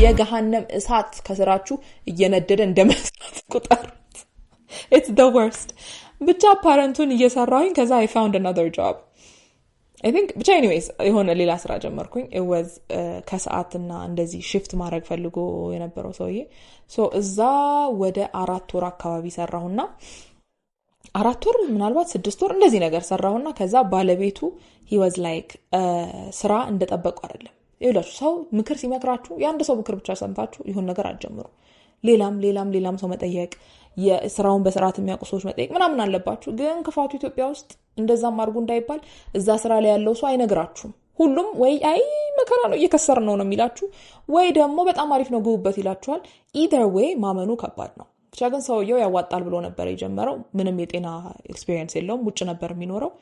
የገሃነም እሳት ከስራችሁ እየነደደ እንደመስራት ቁጠሩት it's the worst ብቻ ፓረንቱን እየሰራሁኝ ከዛ I found another job I think ብቻ anyways የሆነ ሌላ ስራ ጀመርኩኝ it was ከሰዓትና እንደዚህ shift ማድረግ ፈልጎ የነበረው ሰውዬ so እዛ ወደ 4 ወር አካባቢ ሰራሁና 4 ወር ምናልባት 6 ወር እንደዚህ ነገር ሰራሁና ከዛ ባለቤቱ he was like ስራ እንደጠበቀው አይደለም ይላችሁ ሰው ምክር ሲመክራችሁ ያንድ ሰው ምክር ብቻ ሰምታችሁ ይሁን ነገር አትጀምሩ ሌላም ሰው መጠየቅ የስራውን በስርዓት የሚያውቁ ሰዎች መጠየቅ ምናምን አለባችሁ ግን ክፋቱ ኢትዮጵያ ውስጥ እንደዛም አድርጉ እንዳይባል እዛ ስራ ላይ ያለው ሰው አይነግራችሁም ሁሉም ወይ አይ መከራ ነው እየከሰር ነው የሚላችሁ ወይ ደግሞ በጣም አሪፍ ነው ግቡበት ይላችኋል either way ማመኑ ከባድ ነው ብቻ ግን ሰውየው ያዋጣል ብሎ ነበር የጀመረው ምንም የጤና ኤክስፒሪየንስ የለውም ውጭ ነበር የሚኖረው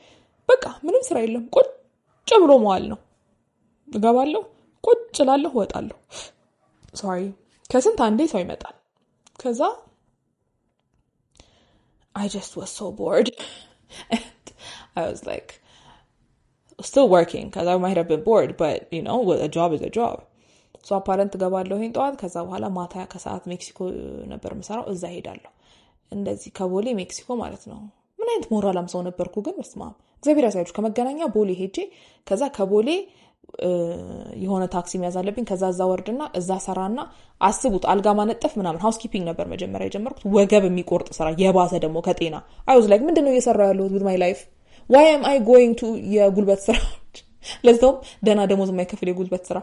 በቃ ምንም ስራ የለም ቁጭ ብሎ መዋል ነው እገባለሁ ቁጭ ላለሁ ወጣለሁ sorry ከስንት አንዴ ሰው ይመጣል ከዛ I just was so bored and I was like still working because I might have been bored but you know a job is a job so apparent ገባለሁ ሄንጧት ከዛ በኋላ ማታ ከሰዓት ሜክሲኮ ነበር መሰራው እዛ ሄዳለሁ እንደዚህ ከቦሌ ሜክሲኮ ማለት ነው ምን አይነት ሞራላም ሰው ነበርኩ ግን በስማ እግዚአብሔር ያሳያችሁ ከመገናኛ ቦሌ ሄጄ ከዛ ከቦሌ የሆነ ታክሲ መያዛለብኝ ከዛ እዛ ወርድና እዛ ሰራና አስቡት አልጋ ማነጠፍ ምናምን ሃውስኪፒንግ ነበር መጀመሪያ የጀመርኩት ወገብ የሚቆርጥ ስራ የባሰ ደግሞ ከጤና I was like ምንድነው እየሰራው ያለሁት with my life why am I going to የጉልበት ስራዎች ለዛው ደና ደሞዝ የማይከፍል የጉልበት ስራ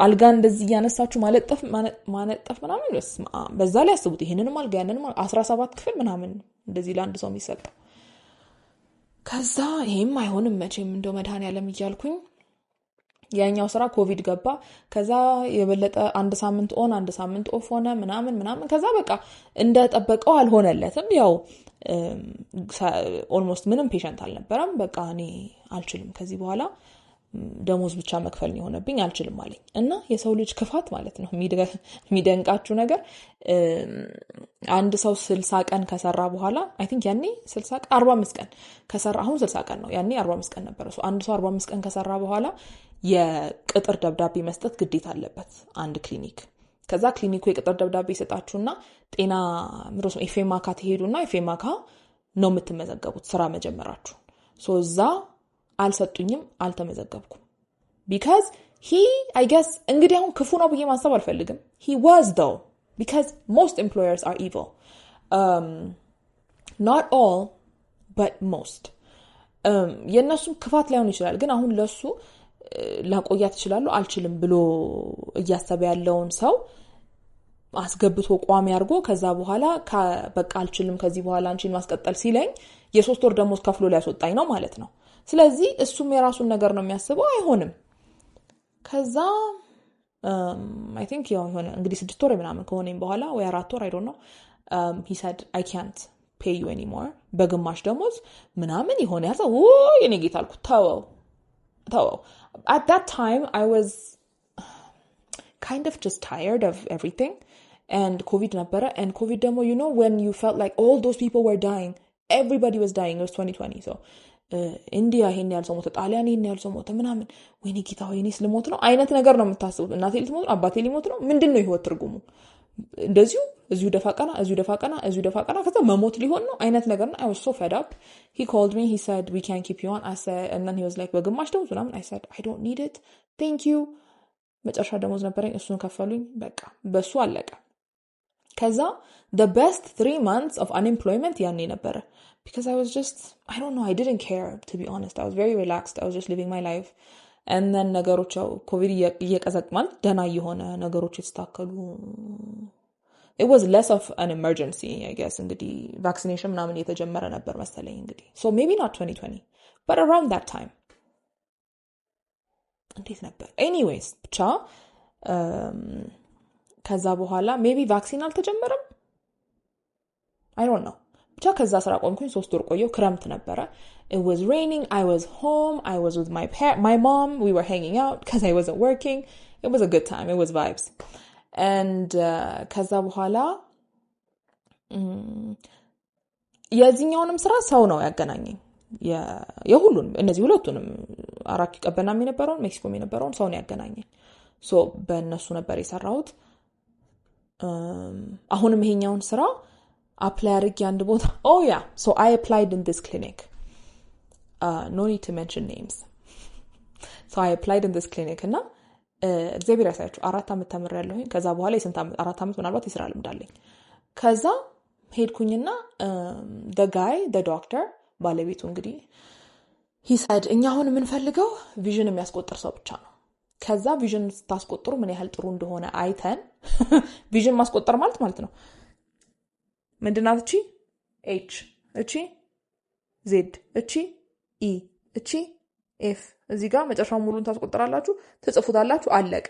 አልጋ እንደዚህ ያነሳችሁ ማነጠፍ ምናምን በዛ ላይ አስቡት ይሄንንም አልጋ ያንንም 17 ክፍል ምናምን እንደዚህ ለአንድ ሰው የሚሰጠው ከዛ ይሄም አይሆንም መቼም እንደው መድኃኒዓለም ይያልኩኝ ያኛው ስራ ኮቪድ ገባ ከዛ የበለጠ አንድ ሳምንት ኦን አንድ ሳምንት ኦፍ ሆነ ምናምን ከዛ በቃ እንደተጠበቀው አልሆነለትም ያው ኦልሞስት ምንም ፔሸንት አልነበረም በቃ እኔ አልችልም ከዚህ በኋላ ደሞዝ ብቻ መክፈል ነው ሆነብኝ አልችልም አለኝ እና የሰው ልጅ ክፋት ማለት ነው የሚደንቃችሁ ነገር አንድ ሰው 60 ቀን ከሰራ በኋላ I think ያኔ 60 ቀን 45 ቀን ከሰራ አሁን 60 ቀን ነው ያኔ 45 ቀን ነበር አንድ ሰው 45 ቀን ከሰራ በኋላ የቅጥር ደብዳቤ መስጠት ግዴታ አለበት አንድ ክሊኒክ ከዛ ክሊኒኩ የቅጥር ደብዳቤ ይሰጣችሁና ጤና ምሮስ ኤፍኤምአካ ትሄዱና ኤፍኤምአካ ነው የምትመዘገቡት ስራ መጀመራችሁ ሶ እዛ አልሰጡኝም አልተመዘገብኩም because he I guess እንግዲህ አሁን ክፉ ነው ብዬ ማሰብ አልፈልግም he was though because most employers are evil not all but most የነሱም ክፋት ላይሆን ይችላል ግን አሁን ለሱ ላቆያት ይችላል አልችልም ብሎ እያሰበ ያለውን ሰው አስገብቶ ቋሚ አርጎ ከዛ በኋላ በቃ አልችልም ከዚህ በኋላ አንቺን ማስቀጠል ሲለኝ የ3 ወር ደሞዝ ከፍሎ ሊያስወጣኝ ነው ማለት ነው ስለዚህ እሱም የራሱን ነገር ነው የሚያስበው አይሆንም ከዛ I think የሆነ እንግዲህ 6 ወር ምናምን ከሆነኝ በኋላ ወይ 4 ወር I don't know he said I can't pay you anymore በግማሽ ደሞዝ ምናምን ይሆነ ያዘው የኔ ጌታ አልኩ ተወው at that time I was kind of just tired of everything and covid ነበረ and covid ደግሞ you know when you felt like all those people were dying everybody was dying it was 2020 so ኢንዲያ ይሄን ያህል ሰው ሞተ ጣሊያን ይሄን ያህል ሰው ሞተ ምናምን ወይኔ ጌታ ወይኔስ ልሞት ነው አይነት ነገር ነው የምታስቡት እናቴ ልትሞት አባቴ ሊሞት ነው ምንድነው ህይወት ትርጉሙ እንደዚሁ እዚሁ ደፋቀና ከዛ መሞት ሊሆን ነው አይነት ነገር ነው I was so fed up he called me he said we can't keep you on I said and then he was like በግማሽ ደሞዝ ምናምን I said I don't need it thank you መጨረሻ ደሞዝ ነበረኝ እሱን ከፈሉኝ በቃ በሱ አለቀ ከዛ the best 3 months of unemployment ያኔ ነበረ because I was just I don't know I didn't care to be honest I was very relaxed I was just living my life and then ነገሮች ኮቪድ እየቀዘቅማል ደና የሆነ ነገሮች ይስተካከሉ it was less of an emergency I guess እንግዲህ vaccination ምናምን የተጀመረ ነበር መሰለኝ እንግዲህ so maybe not 2020 but around that time እንዴት ነበር anyways ብቻ ከዛ በኋላ maybe vaccine አልተጀመረም I don't know ብቻ ከዛ ስራ ቆምኩኝ 3 ወር ቆየው ክረምት ነበረ it was raining I was home I was with my mom we were hanging out cuz I wasn't working it was a good time it was vibes and ከዛ በኋላ የዚህኛውንም ስራ ሰው ነው ያገናኘኝ የሁሉንም እነዚህ ሁለቱንም አራኪ ቀበናም የነበረውን ሜክሲኮም የነበረውን ሰው ነው ያገናኘኝ so በእነሱ ነበር የሰራሁት አሁንም ይሄኛውን ስራ አፕላይ አድርጌ አንድ ቦታ so I applied in this clinic. No need to mention names. So I applied in this clinic እና እግዚአብሔር ያሳያችሁ 4 አመት ተምሬያለሁኝ። ከዛ በኋላ የስንት አመት 4 አመት ምናልባት የስራ ልምድ አለኝ። ከዛ ሄድኩኝና the doctor ባለቤቱ እንግዲህ he said እኛ አሁን የምንፈልገው ቪዥን የሚያስቆጥር ሰው ብቻ ነው። ከዛ ቪዥን ታስቆጥሩ ምን ያህል ጥሩ እንደሆነ አይተን ቪዥን ማስቆጠር ማለት ነው ምንድነው እቺ h እቺ z እቺ e እቺ f እዚህ ጋር መጨረሻው ሙሉን ታስቆጥራላችሁ ትጽፉታላችሁ አለቀ።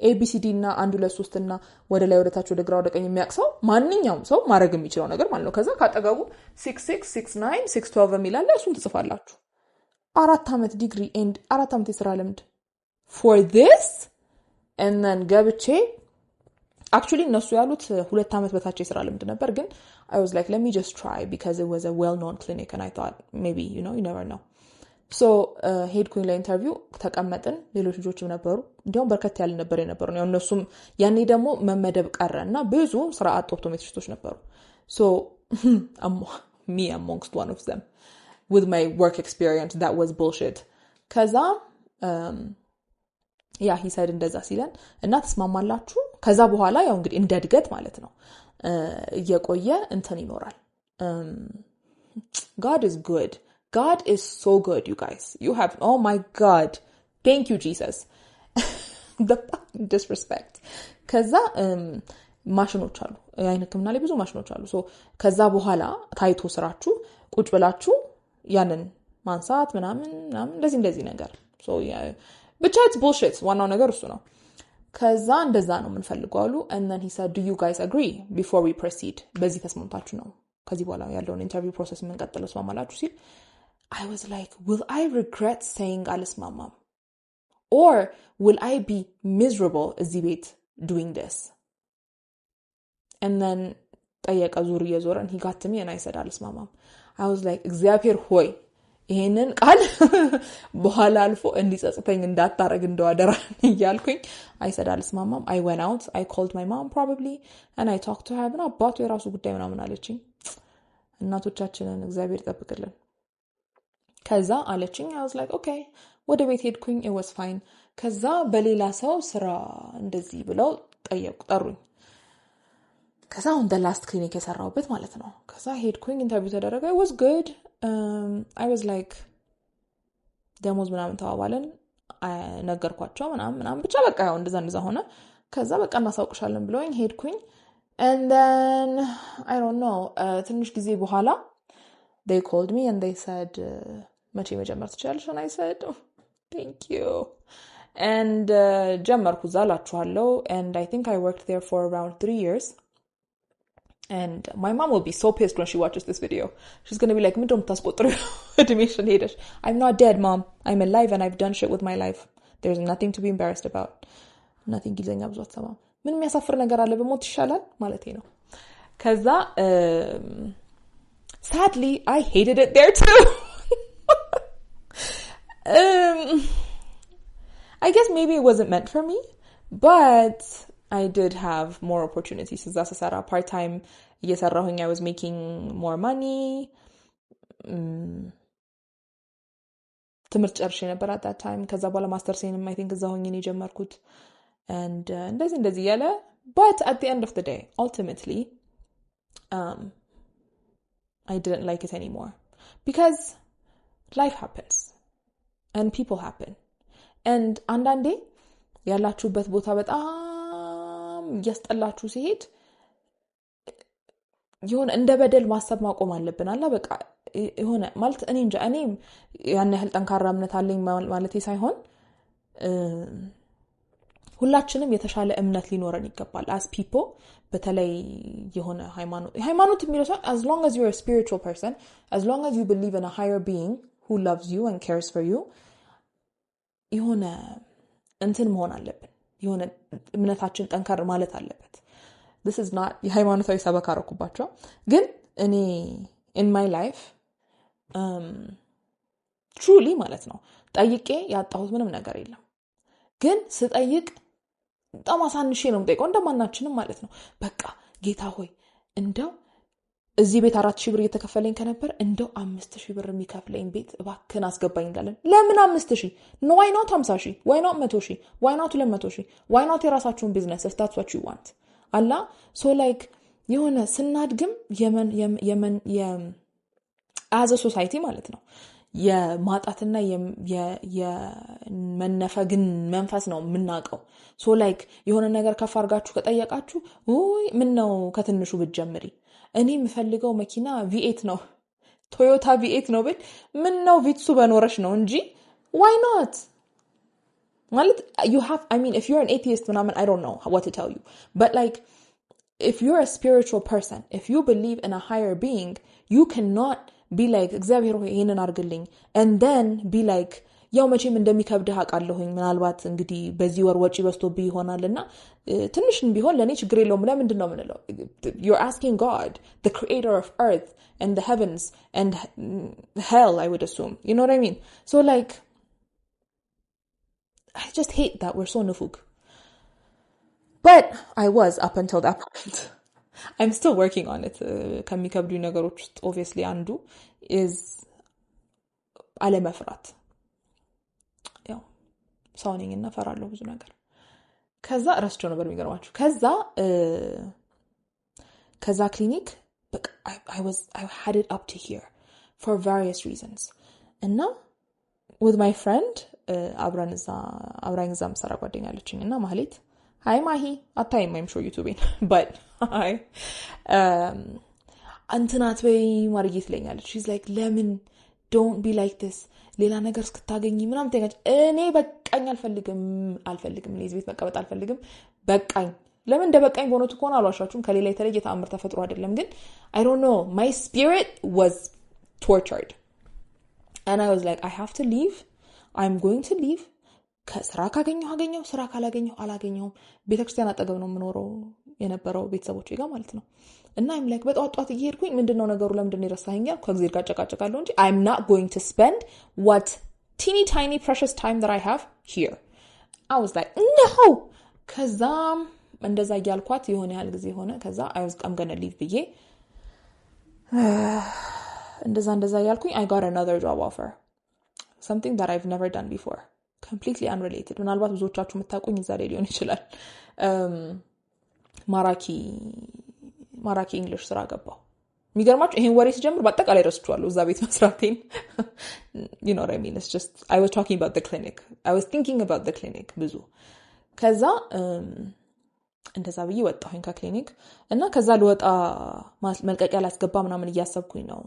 ABCD እና 1 2 3 እና ወደ ላይ ወደ ታች ወደ ግራ ወደ ቀኝ የሚያቅሰው ማንኛውም ሰው ማድረግ የሚችለው ነገር ማለት ነው። ከዛ ካጠገቡ 66 69 612 የሚላል እሱን ትጽፋላችሁ። 4 አመት ዲግሪ and 4 አመት የስራ ልምድ for this and then ገብቼ actually እነሱ ያሉት 2 አመት በታች የስራ ልምድ ነበር ግን I was like let me just try because it was a well known clinic and I thought maybe you never know. So ሄድኩኝ ለኢንተርቪው ተቀመጥን ሌሎች ልጆችም ነበሩ እንዲያውም በርከት ያለ ነበር የነበሩ ነው እነሱም ያኔ ደግሞ መመደብ ቀረና ብዙ ስራ አጥ ኦፕቶሜትሪስቶች ነበሩ. So me amongst one of them with my work experience that was bullshit. ከዛ he said እንደዛ ሲለን እና ተስማማላችሁ ከዛ በኋላ ያው እንግዲህ እንደ እድገት ማለት ነው እየቆየ እንትን ይኖራል. God is good. God is so good, you guys. You have, oh my God. Thank you, Jesus. The disrespect. ከዛ ማሽኖች አሉ አይን ህክምና ላይ ብዙ ማሽኖች አሉ. so ከዛ በኋላ ታይቶ ስራችሁ ቁጭ ብላችሁ ያንን ማንሳት ምናምን እንደዚህ ነገር. so ብቻ it's bullshit. ዋናው ነገር እሱ ነው. ከዛ እንደዛ ነው የምንፈልገው አሉ. and then he said do you guys agree before we proceed? በዚህ ተስማምታችሁ ነው ከዚህ በኋላ ያለውን ኢንተርቪው ፕሮሰስ የምንቀጥለው ተስማማላችሁ ሲል I was like, will I regret saying alismamam? Or will I be miserable እዚህ ቤት doing this? And then ጠየቀ ዙር የዞረ and he got to me and I said alismamam. I was like, እግዚአብሔር ሆይ ይሄንን ቃል በኋላ አልፎ እንዲጸጽተኝ እንዳታረግ እንደዋደራ እያልኩኝ I said alismamam. I went out. I called my mom probably and I talked to her. እና አባቱ የራሱ ጉዳይ ምናምን አለችኝ። እናቶቻችንን እግዚአብሔር ይጠብቅልን። ከዛ አለችኝ I was like okay ወደ ቤት ሄድኩኝ it was fine. ከዛ በሌላ ሰው ስራ እንደዚህ ብለው ጠሩኝ። ከዛ on the last clinic የሰራሁበት ማለት ነው። ከዛ ሄድኩኝ ኢንተርቪው ተደረገ it was good. I was like ደሞዝ ምናምን ተዋዋለን ነገርኳቸው ምናምን ብቻ በቃ ያው እንደዛ ሆነ። ከዛ በቃ እናሳውቅሻለን ብለውኝ ሄድኩኝ and then I don't know ትንሽ ጊዜ በኋላ they called me and they said መቼ መጀመር ትችላለሽ? and I said thank you and ጀመርኩ ዛላችኋለሁ and I think I worked there for around 3 years and my mom will be so pissed when she watches this video. She's going to be like ምንድነው የምታስቆጥሩ እድሜሽን ሄደሽ? I'm not dead mom, I'm alive and I've done shit with my life. There's nothing to be embarrassed about. nothing ጊዜኛ ብዙ አትሰማም። ምን የሚያሳፍር ነገር አለ በሞት ይሻላል ማለቴ ነው። ከዛ sadly I hated it there too. I guess maybe it wasn't meant for me, but I did have more opportunities. As I said, part-time እየሰራሁኝ I was making more money. ትምህርት ጨርሼ ነበር at that time. ከዛ በኋላ ማስተርሴንም I think እዛ ሆኜ ነው የጀመርኩት. And እንደዚህ ያለ but at the end of the day ultimately I didn't like it anymore because life happens and people happen and አንዳንዴ ያላችሁበት ቦታ በጣም ያስጠላችሁ ሲሄድ ይሁን እንደ በደል ማሰብ ማቆም አለብን አላ በቃ ይሁን ማለት እኔ እንጃ እኔ ያን ያህል ጠንካራ እምነት አለኝ ማለቴ ሳይሆን ሁላችንም የተሻለ እምነት ሊኖረን ይገባል as people በተለይ የሆነ ሃይማኖት የሚለው ሰው as long as you're a spiritual person as long as you believe in a higher being who loves you and cares for you የሆነ እንትን መሆን አለብን የሆነ እምነታችን ጠንካራ ማለት አለበት this is not የሃይማኖታዊ ሰበካ አረኩባቸው ግን እኔ in my life truly ማለት ነው ጠይቄ ያጣሁት ምንም ነገር የለም ግን ስጠይቅ በጣም አሳንሼ ነው የምጠይቀው እንደማናችንም ማለት ነው። በቃ ጌታ ሆይ እንደው እዚህ ቤት 4,000 ብር እየተከፈለኝ ከነበር እንደው 5,000 ብር የሚከፍለኝ ቤት እባክህን አስገባኝ እንላለን። ለምን 5,000? No, why not 50,000? Why not 100,000? Why not 200,000? Why not የራሳችሁን ቢዝነስ if that's what you want? አላ so like የሆነ ስናድግም የመን as a society ማለት ነው የማጣትና የመነፈግን መንፈስ ነው የምናውቀው። so like የሆነ ነገር ከፍ አድርጋችሁ ከጠየቃችሁ ኦይ ምን ነው ከትንሹ ብትጀምሪ እኔ የምፈልገው መኪና V8 ነው ቶዮታ V8 ነው ብል ምን ነው ቪትሱ በኖረሽ ነው እንጂ why not ማለት you have I mean if you're an atheist ምናምን I don't know what to tell you but like if you're a spiritual person if you believe in a higher being you cannot be like እግዚአብሔር ሆይ ይሄንን አድርግልኝ and then be like ያው መቼም እንደሚከብድህ አውቃለሁኝ ምናልባት እንግዲህ በዚህ ወር ወጪ በዝቶብኝ ይሆናልና ትንሽን ቢሆን ለኔ ችግር የለውም ለምንድን ነው ምንለው you're asking God the creator of earth and the heavens and hell I would assume you know what I mean so like I just hate that we're so nufug but I was up until that point I'm still working on it ከሚከብዱ ነገሮች ውስጥ obviously አንዱ is አለመፍራት ያው ሳውኒንግና ፈራለሁ ብዙ ነገር ከዛ ረስቸው ነበር የሚገርማችሁ ከዛ ክሊኒክ በቃ I had it up to here for various reasons እና with my friend አብራኝ እዛ ምሰራ ጓደኛ አለችኝ እና ማህሌት Hi Mahi አታይም I'm sure YouTubeን but hi አንተናት ወይ ማርጊ ትለኛለች she's like lemon don't be like this ሌላ ነገር እስክታገኝ ምናምን ተጋጭ እኔ በቃኝ አልፈልግም እዚህ ቤት መቀመጥ አልፈልግም በቃኝ ለምን እንደበቃኝ ሆኖት ከሆነ አልዋሻችሁም ከሌላ የተለየ ተአምር ተፈጥሮ አይደለም ግን I don't know my spirit was tortured and I was like I have to leave I'm going to leave ከስራ ካገኘው ስራ ካላገኘው አላገኘውም ቤተክርስቲያን አጠገብ ነው የምኖረው የነበረው ቤተሰቦቼ ጋር ማለት ነው እና I'm like በጧት እየሄድኩኝ ምንድነው ነገሩ ለምንድነው ይረሳኛል ከእግዚአብሔር ጋር ጨቃጨቃለሁ እንጂ I'm not going to spend what teeny tiny precious time that I have here I was like no ከዛም እንደዛ ያልኳት የሆነ ያህል ጊዜ ሆነ ከዛ I'm going to leave ብዬ እንደዛ ያልኩኝ I got another job offer something that I've never done before completely unrelated ምናልባት ብዙዎቻችሁ የምታውቁኝ እዛ ላይ ሊሆን ይችላል ማራኪ እንግሊሽ ስራ ገባው የሚገርማችሁ ይሄን ወሬ ሲጀምር በአጠቃላይ ረስቻለሁ እዛ ቤት መስራቴን you know what I mean it's just I was talking about the clinic I was thinking about the clinic ብዙ ከዛ እንደዛ ብዬ ወጣሁኝ ከክሊኒክ እና ከዛ ልወጣ መልቀቂያ ላስገባ ምናምን እያሰብኩኝ ነው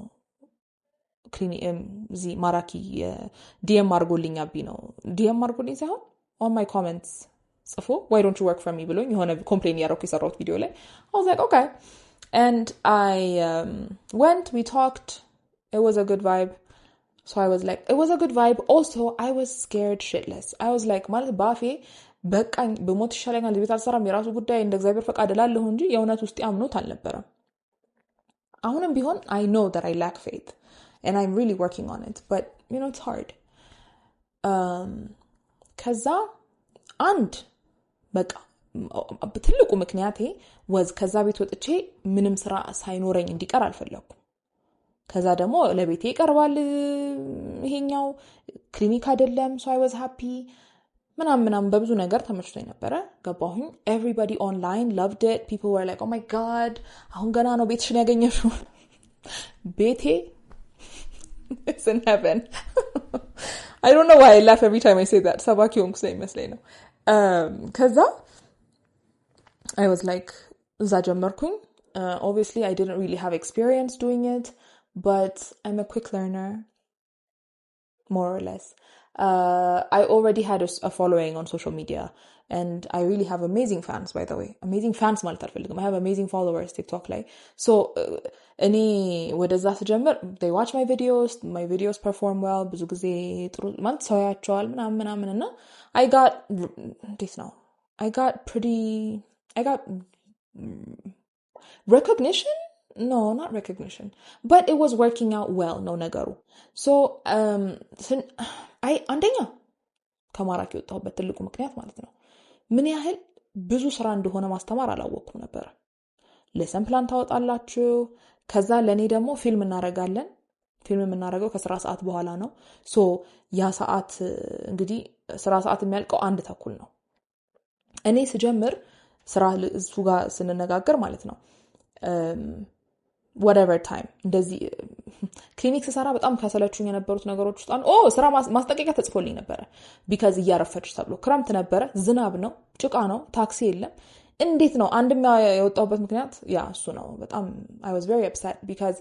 ክሊኒክ እዚህ ማራኪ ዲኤም አርጎልኝ ነው ዲኤም አርጎልኝ ሳይሆን on my comments ጽፎ why don't you work for me ብሎኝ የሆነ ኮምፕሌን ያደረኩ የሰራሁት ቪዲዮ ላይ I was like okay and I went we talked it was a good vibe so I was like it was a good vibe also I was scared shitless I was like ማለት ባፌ በቃኝ በሞት ይሻለኛል ለቤት አልሰራም የራሱ ጉዳይ እንደ እግዚአብሔር ፈቃድ እላለሁ እንጂ የእውነት ውስጥ ያምኖት አልነበረም አሁንም ቢሆን I know that I lack faith and I'm really working on it but you know it's hard ከዛ አንድ በቃ በትልቁ ምክንያቴ was ከዛ ቤት ወጥቼ ምንም ስራ ሳይኖረኝ እንዲቀር አልፈለኩም ከዛ ደግሞ ለቤቴ ይቀርባል ይሄኛው ክሊኒክ አይደለም so I was happy ምናምን በብዙ ነገር ተመችቶኝ ነበር ገባሁኝ everybody online loved it people were like oh my god አሁን ገና ነው ቤትሽን ያገኘሽው ቤቴ it's in heaven I don't know why I laugh every time I say that ሰባኪ ሆንኩ ስለሚመስለኝ ነው ከዛ I was like እዛ ጀመርኩኝ obviously I didn't really have experience doing it but I'm a quick learner more or less I already had a following on social media and I really have amazing fans by the way amazing fans ማለት አልፈልግም I have amazing followers TikTok ላይ so እኔ ወደዛ ስጀምር they watch my videos perform well ብዙ ጊዜ ጥሩ ማለት ሰው ያያቸዋል ምናምን እና I got recognition no not recognition but it was working out well no ነገሩ so አንደኛ ከማራኪ ወጣሁበት ትልቁ ምክንያት ማለት ነው ምን ያህል ብዙ ስራ እንደሆነ ማስተማር አላወቅኩም ነበር። ሌሰን ፕላን ታወጣላችሁ። ከዛ ለኔ ደግሞ ፊልም እናረጋለን። ፊልም የምናረገው ከስራ ሰዓት በኋላ ነው። ሶ ያ ሰዓት እንግዲህ ስራ ሰዓት የሚያልቀው 1:30 ነው። እኔ ስጀምር ስራ እሱ ጋር ስንነጋገር ማለት ነው whatever time እንደዚህ ክሊኒክ ስሰራ በጣም ከሰለቹኝ የነበሩት ነገሮች ውስጥ ስራ ማስጠንቀቂያ ተጽፎልኝ ነበር because እያረፈድሽ ተብሎ ክረምት ነበረ፣ ዝናብ ነው፣ ጭቃ ነው፣ ታክሲ የለም። እንዴት ነው አንድም ያወጣሁበት ምክንያት ያ እሱ ነው። በጣም I was very upset because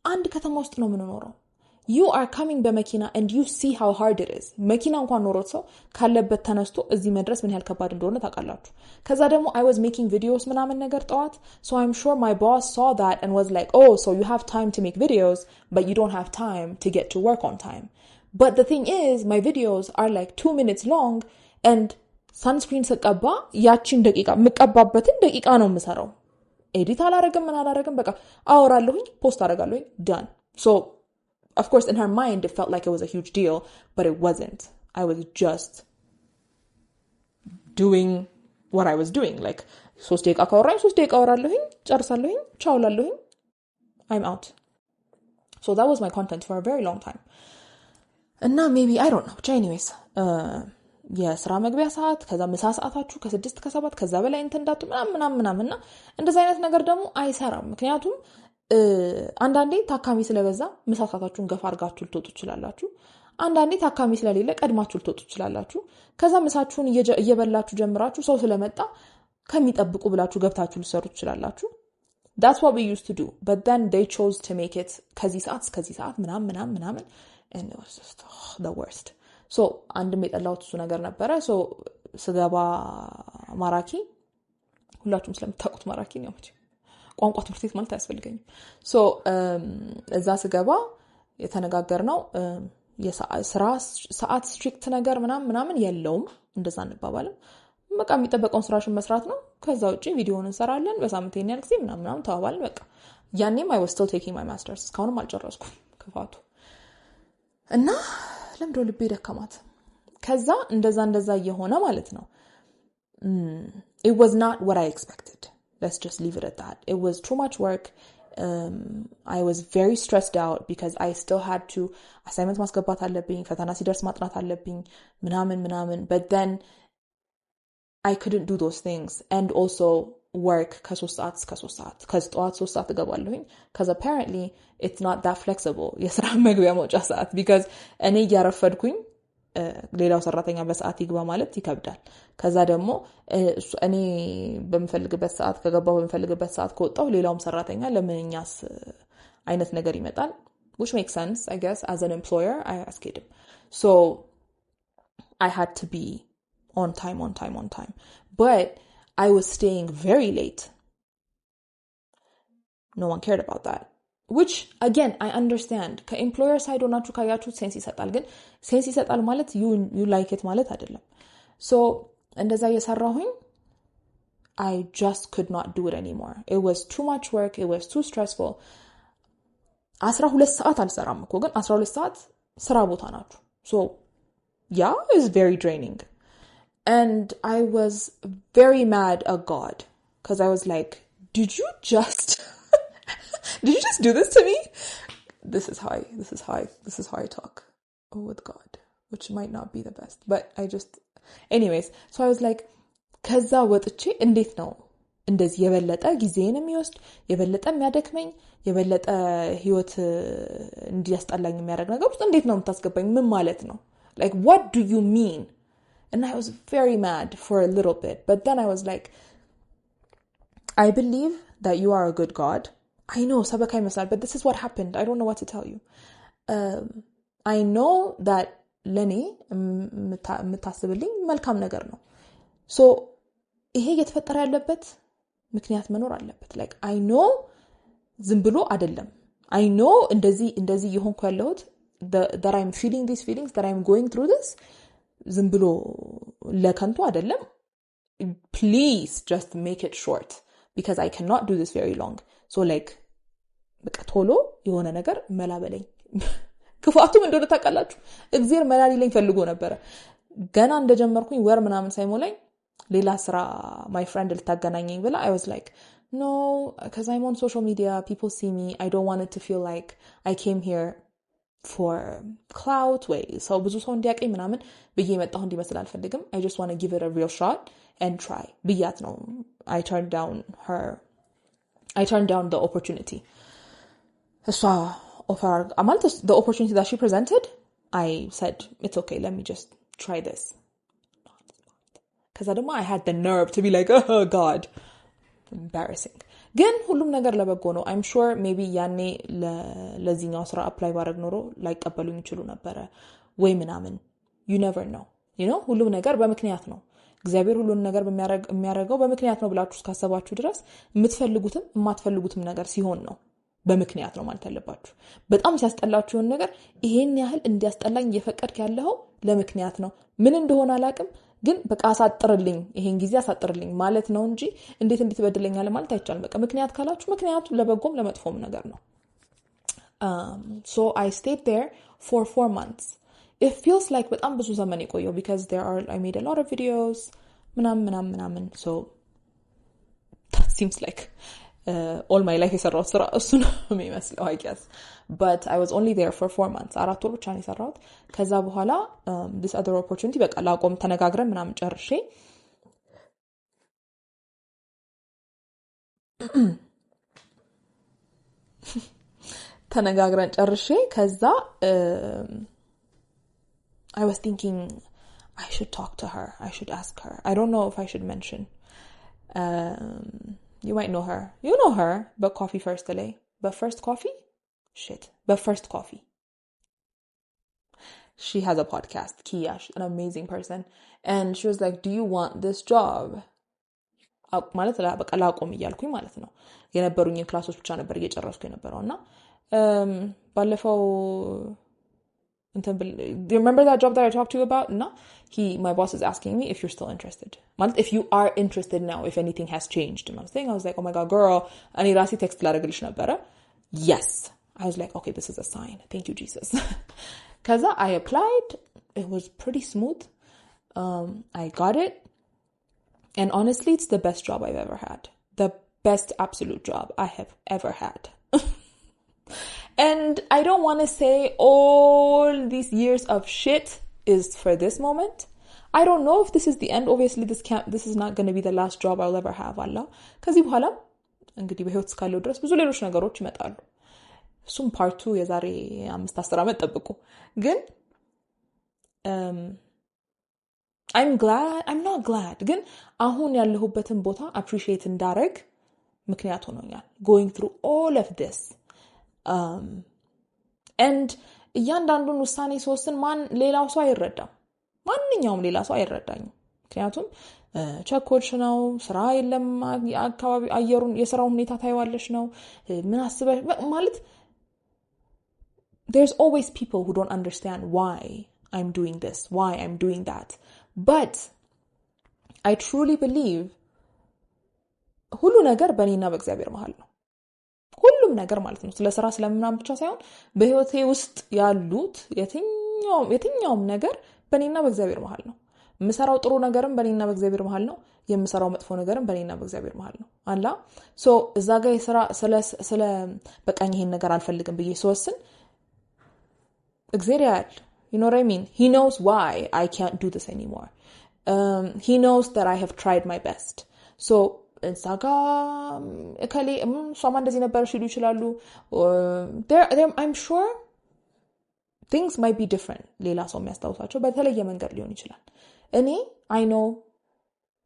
አንድ ከተማ ውስጥ ነው የምንኖረው። you are coming በመኪና and you see how hard it is። መኪና እንኳን ኖሮት ሰው ካለበት ተነስቶ እዚህ መድረስ ምን ያህል ከባድ እንደሆነ ታውቃላችሁ። ከዛ ደግሞ I was making videos ምናምን ነገር ጠዋት። So I'm sure my boss saw that and was like, "Oh, so you have time to make videos, but you don't have time to get to work on time." But the thing is, my videos are like 2 minutes long and sunscreen ስቀባ ያቺን ደቂቃ መቀባበትን ደቂቃ ነው የምሰራው። ኤዲት አላረግም ምን አላረግም በቃ አወራለሁኝ ፖስት አደርጋለሁኝ done. So of course in her mind it felt like it was a huge deal, but it wasn't. I was just doing what I was doing. Like 3 ደቂቃ ካወራኝ 3 ደቂቃ አወራለሁኝ ጨርሳለሁኝ ቻው ላለሁኝ I'm out. So that was my content for a very long time. And now maybe I don't know. Anyways, የስራ መግቢያ ሰዓት ከዛ ምሳ ሰዓታችሁ ከ6 ከ7 ከዛ በላይ እንተንዳቱ ምናምንና እንደዛ አይነት ነገር ደግሞ አይሰራም። ምክንያቱም አንዳንዴ ታካሚ ስለበዛ ምሳ ሰዓታችሁን ገፋ አድርጋችሁ ልትወጡ ትችላላችሁ። አንዳንዴ ታካሚ ስለሌለ ቀድማችሁ ልትወጡ ትችላላችሁ። ከዛ ምሳችሁን እየበላችሁ ጀምራችሁ ሰው ስለመጣ ከሚጠብቁ ብላችሁ ገብታችሁ ልትሰሩ ትችላላችሁ። That's what we used to do. But then they chose to make it ከዚህ ሰዓት እስከዚህ ሰዓት ምናምን and it was just the worst. So አንድም የጠላሁት እሱ ነገር ነበረ። So ስገባ ማራኪ ሁላችሁም ስለምታውቁት ማራኪ ነው ማለት ቋንቋ ትምህርት ቤት ማለት አያስፈልገኝም። So እዛ ስገባ የተነጋገርነው የስራ ሰዓት ስትሪክት ነገር ምናምን የለውም። እንደዛ እንባባለን። በቃ የሚጠበቀውን ስራሽን መስራት ነው። ከዛ ውጪ ቪዲዮውን እንሰራለን በሳምንት የኛል ጊዜ ምናምን ተባባልን። በቃ ያኔም I was still taking my masters እስካሁንም አልጨረስኩም ክፋቱ እና ለምዶ ልቤ ደከማት። ከዛ እንደዛ እየሆነ ማለት ነው it was not what I expected. Let's just leave it at that. It was too much work. I was very stressed out because I still had to assignment ማስገባት አለብኝ፣ ፈተና ሲደርስ ማጥናት አለብኝ ምናምን but then I couldn't do those things and also work ከ3 ሰዓት እስከ 3 ሰዓት ከጠዋት 3 ሰዓት እገባለሁኝ because apparently it's not that flexible የስራ መግቢያ መውጫ ሰዓት because እኔ ያረፈድኩኝ ሌላው ሰራተኛ በሰዓት ይግባ ማለት ይከብዳል። ከዛ ደግሞ እኔ በመፈልግበት ሰዓት ከገባው በመፈልግበት ሰዓት ከወጣው ሌላውም ሰራተኛ ለምንኛስ አይነት ነገር ይመጣል which makes sense I guess as an employer I asked him. So I had to be on time but I was staying very late. No one cared about that, which again I understand. ከemployer side ሆናችሁ ካያችሁ ሴንስ ይሰጣል። ግን ሴንስ ይሰጣል ማለት you like it ማለት አይደለም። So እንደዛ እየሰራሁኝ I just could not do it anymore. It was too much work. It was too stressful. 12 ሰዓት አልሰራም እኮ ግን 12 ሰዓት ስራ ቦታ ናችሁ። So yeah, it's very draining. And I was very mad at God because I was like, did you just do this to me? This is how I talk with God, which might not be the best, but anyways, so I was like, ከዛ ወጥቼ እንዴት ነው እንደዚህ የበለጠ ጊዜን የሚወስድ የበለጠ የሚያደክመኝ የበለጠ ህይወት እንዲያስጠላኝ የሚያደርግ ነገር ውስጥ እንዴት ነው የምታስገባኝ? ምን ማለት ነው? Like what do you mean? And I was very mad for a little bit. But then I was like, I believe that you are a good God. I know, sabaka ይመስላል, but this is what happened. I don't know what to tell you. I know that ለኔ የምታስብልኝ መልካም ነገር ነው. So ይሄ እየተፈጠረ ያለበት ምክንያት መኖር አለበት. Like I know ዝም ብሎ አይደለም. I know እንደዚህ የሆንኩ ያለሁት that I'm feeling these feelings, that I'm going through this. ዝም ብሎ ለከንቱ አይደለም. Please just make it short because I cannot do this very long. So like በቃ ቶሎ የሆነ ነገር መላበለኝ ክፋቱም እንደሆነ ታውቃላችሁ። እግዚአብሔር መላሊለኝ ፈልጎ ነበር። ገና እንደጀመርኩኝ ወር ምናምን ሳይሞላኝ ሌላ ስራ my friend ልታገናኘኝ ብላ I was like no because I'm on social media people see me I don't want it to feel like I came here for clout way so ብዙ ሰው እንዲያቀኝ ምናምን ብዬ መጣሁ እንዲመስል አልፈልግም I just want to give it a real shot and try ብያት ነው I turned down the opportunity እሷ offer ማለት the opportunity that she presented I said it's okay let me just try this because I don't know I had the nerve to be like oh god embarrassing ግን ሁሉም ነገር ለበጎ ነው I'm sure maybe ያኔ ለዚህኛው ስራ apply ባረግ ኖሮ ላይቀበሉኝ ይችላሉ ነበር ወይ ምናምን you never know you know ሁሉም ነገር በምክንያት ነው እግዚአብሔር ሁሉን ነገር በሚያረጋው በምክንያት ነው ብላችሁ እስካሰባችሁ ድረስ የምትፈልጉትም የማትፈልጉትም ነገር ሲሆን ነው በምክንያት ነው ማለት አለባችሁ በጣም ሲያስጠላችሁ ነገር ይሄን ያህል እንዲያስጠላኝ እየፈቀድክ ያለው ለምክንያት ነው ምን እንደሆነ አላቅም ግን በቃ አሳጥርልኝ ይሄን ጊዜ አሳጥርልኝ ማለት ነው እንጂ እንዴት በድለኛለ ማለት አይቻልም በቃ ምክንያት ካላችሁ ምክንያቱ ለበጎም ለመጥፎም ነገር ነው so I stayed there for 4 months it feels like በጣም ብዙ ዘመን የቆየው because I made a lot of videos ምናምን so that seems like all my life የሰራው ስራ እሱ ነው የሚመስለው I guess but I was only there for 4 months 4 ወር ብቻ ነው የሰራሁት ከዛ በኋላ this other opportunity በቃ ላቆም ተነጋግረን ምናምን ጨርሼ ተነጋግረን ጨርሼ ከዛ I was thinking I should talk to her I should ask her I don't know if I should mention you might know her you know her but coffee first delay but first coffee she has a podcast Kia she's an amazing person and she was like do you want this job ማለት በቃ ላቆም እያልኩኝ ማለት ነው የነበሩኝ ክላሶች ብቻ ነበር እየጨረስኩ የነበረውና ባለፈው do you remember that job that I talked to you about no my boss is asking me if you're still interested ማለት if you are interested now if anything has changed and I was like oh my god girl ani rasi text ላደርግልሽ ነበረ yes I was like okay this is a sign thank you Jesus cuz I applied it was pretty smooth I got it and honestly it's the best job I've ever had the best absolute job I have ever had and I don't want to say all these years of shit is for this moment I don't know if this is the end obviously this is not going to be the last job I'll ever have Allah ከዚህ በኋላ እንግዲህ በህይወት እስካለው ድረስ ብዙ ሌሎች ነገሮች ይመጣሉ እሱም ፓርቱ የዛሬ 5-10 አመት ጠብቁ ግን I'm not glad ግን አሁን ያለሁበትን ቦታ appreciate እንዳረግ ምክንያት ሆኖኛል going through all of this and እያንዳንዱን ውሳኔ ሲወስን ሌላው ሰው አይረዳም ማንኛውም ሌላ ሰው አይረዳኝም ምክንያቱም ቸኮልሽ ነው ስራ የለም አካባቢ አየሩን የስራውን ሁኔታ ታይዋለሽ ነው ምን አስበሽ ማለት there's always people who don't understand why I'm doing this why I'm doing that but I truly believe ሁሉ ነገር በእኔና በእግዚአብሔር መሃል ነው ሁሉም ነገር ማለት ነው ስለ ስራ ስለምናምን ብቻ ሳይሆን በህይወቴ ውስጥ ያሉት የትኛውም ነገር በእኔና በእግዚአብሔር መሃል ነው የምሰራው ጥሩ ነገርም በእኔና በእግዚአብሔር መሃል ነው የምሰራው መጥፎ ነገርም በእኔና በእግዚአብሔር መሃል ነው አላ ሶ እዛ ጋር የሥራ ስለ በቃኝ ይሄን ነገር አልፈልግም ብዬ ስወስን እግዚአብሔር ያል you know what I mean he knows why I can't do this anymore he knows that I have tried my best so እዛጋ እከሌ ሷማ እንደዚህ ነበር ሲሉ ይችላሉ I'm sure things might be different ሌላ ሰው የሚያስታውሳቸው በተለየ መንገድ ሊሆን ይችላል እኔ I know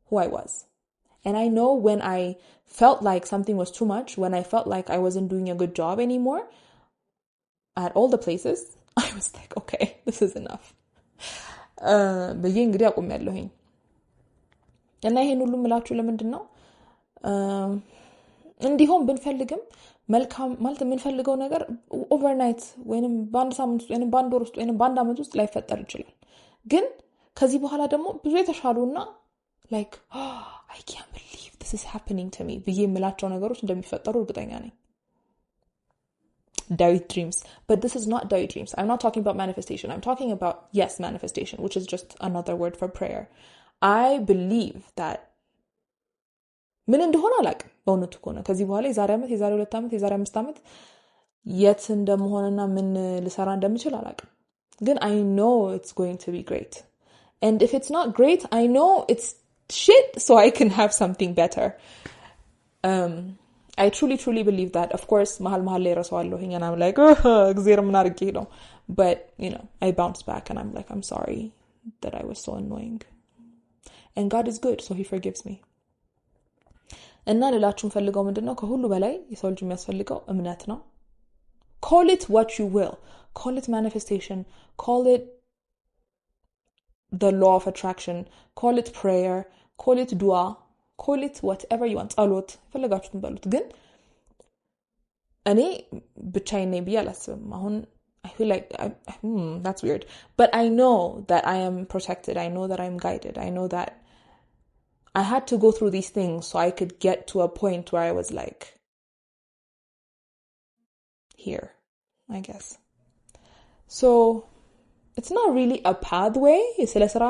who I was and I know when I felt like something was too much when I felt like I wasn't doing a good job anymore at all the places I was like okay this is enough በየ እንግዲህ አቆሚያለሁኝ እና ይሄን ሁሉ ምላችሁ ለምንድነው እንዲሆን ብንፈልግም መልካም ማለት የምንፈልገው ነገር ኦቨርናይት ወይንም በአንድ ሳምንት ውስጥ ወይንም በአንድ ወር ውስጥ ወይንም በአንድ አመት ውስጥ ላይፈጠር ይችላል ግን ከዚህ በኋላ ደግሞ ብዙ የተሻሉና like I can't believe this is happening to me ብዬ የምላቸው ነገሮች እንደሚፈጠሩ እርግጠኛ ነኝ David dreams but this is not David dreams I'm not talking about manifestation I'm talking about yes manifestation which is just another word for prayer I believe that ምን እንደሆነ አላውቅም በእውነቱ ከሆነ ከዚህ በኋላ የዛሬ ዓመት የዛሬ 2 ዓመት የዛሬ 5 ዓመት የት እንደምሆንና ምን ልሰራ እንደምችል አላውቅም ግን I know it's going to be great and if it's not great I know it's shit so I can have something better I truly believe that of course መሃል ላይ ረሳዋለሁኝ and I'm like እግዚአብሔር ምን አድርጌ ነው but you know I bounce back and I'm like I'm sorry that I was so annoying and God is good so he forgives me እና ልላችሁን ፈልገው ምንድነው ከሁሉ በላይ የሰው ልጅ የሚያስፈልገው እምነት ነው call it what you will call it manifestation call it the law of attraction call it prayer call it dua call it whatever you want ጸሎት ፈለጋችሁትን በሉት ግን እኔ ብቻዬን ነኝ ብዬ አላስብም አሁን I feel like that's weird but I know that I am protected I know that I'm guided I know that I had to go through these things so I could get to a point where I was like here I guess so it's not really a pathway ስለ ስራ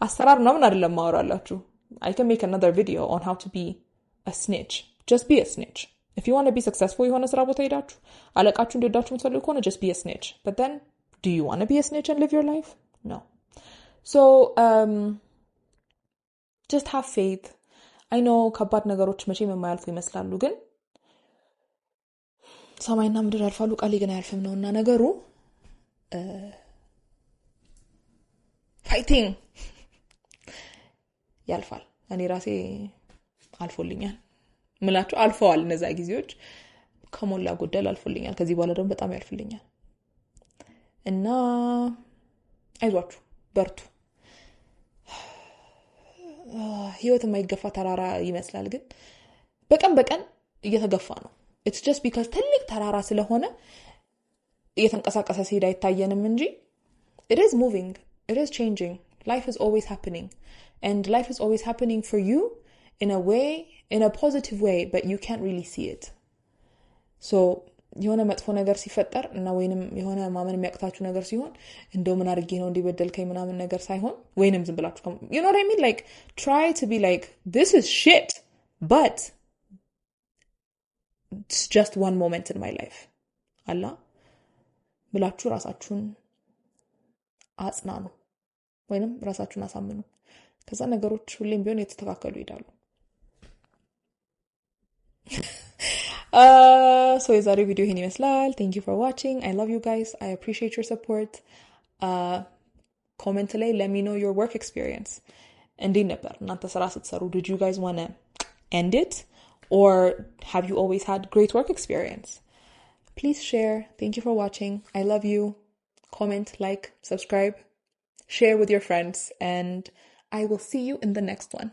አሰራር ነው ምን አይደለም ማወራላችሁ I can make another video on how to be a snitch just be a snitch if you want to be successful የሆነ ስራ ቦታ ሄዳችሁ አለቃችሁ እንደዳችሁ የምትፈልጉ ከሆነ just be a snitch but then do you want to be a snitch and live your life no so just have faith I know ከባድ ነገሮች መቼም የማያልፉ ይመስላሉ ግን ሰማይና ምድር ያልፋሉ ቃሌ ግን አያልፍም ነውና ነገሩ fighting ያልፋል እኔ ራሴ አልፎልኛል ምላችሁ አልፈዋል እነዛ ጊዜዎች ከሞላ ጎደል አልፎልኛል ከዚህ በኋላ ደግሞ በጣም ያልፍልኛል እና አይዟችሁ በርቱ ህይወት የማይገፋ ተራራ ይመስላል ግን በቀን እየተገፋ ነው it's just because ትልቅ ተራራ ስለሆነ እየተንቀሳቀሰ ሲሄድ አይታየንም እንጂ it is moving it is changing life is always happening and life is always happening for you in a way in a positive way but you can't really see it so የሆነ መጥፎ ነገር ሲፈጠር እና ወይንም የሆነ ማመን የሚያቅታችሁ ነገር ሲሆን እንደው ምን አድርጌ ነው እንዲበደልከኝ ምናምን ነገር ሳይሆን ወይንም ዝም ብላችሁ you know what I mean like try to be like this is shit but it's just one moment in my life አላ ብላችሁ ራሳችሁን አጽናኑ ወይንም ራሳችሁን አሳምኑ ከዛ ነገሮች ሁሌም ቢሆን የተስተካከሉ ይሄዳሉ so የዛሬው ቪዲዮ ይሄን ይመስላል thank you for watching I love you guys I appreciate your support comment ላይ let me know your work experience እንዴት ነበር እናንተ ስራ ስትሰሩ did you guys want to end it or have you always had great work experience please share thank you for watching I love you comment like subscribe share with your friends and I will see you in the next one